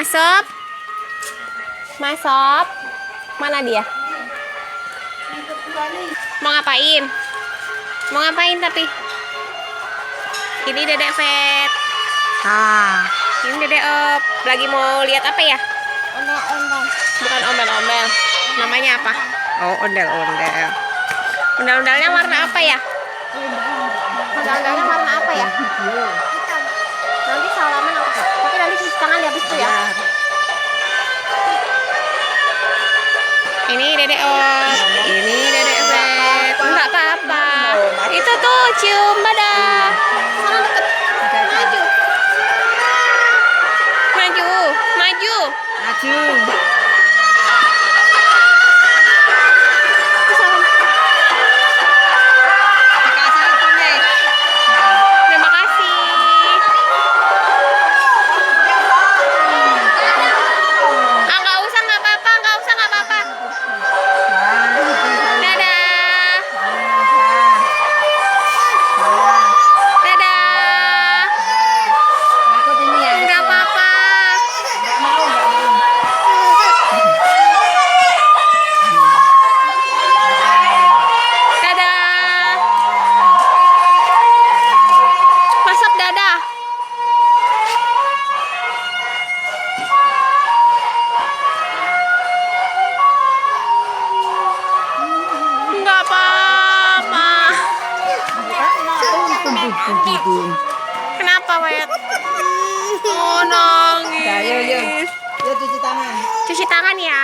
Masop. Masop. Mana dia? Mau ngapain? Mau ngapain tapi? Ini Dedek Vet. Ini Dedek Op. Lagi mau lihat apa ya? Ondel-ondel. Bukan ombel-ombel. Namanya apa? Oh, ondel-ondel. Ondel-ondelnya warna apa ya? Ondel-ondelnya warna apa ya? Hitam. Nanti salaman aku. Tapi nanti cuci tangan di habis itu ya. Ini Dedek Op. Ini Dedek Vet. Enggak apa-apa. Itu tuh cium badan. Sana deket. Maju. Maju. Maju. Terima kasih. Nggak usah, nggak apa-apa, nggak usah, nggak apa-apa. Dadah. Dadah. Nggak apa-apa. Dadah. Masuk dadah. Nggak apa-apa. Kenapa, Wet? Oh, nangis. Yuk cuci tangan. Cuci tangan ya.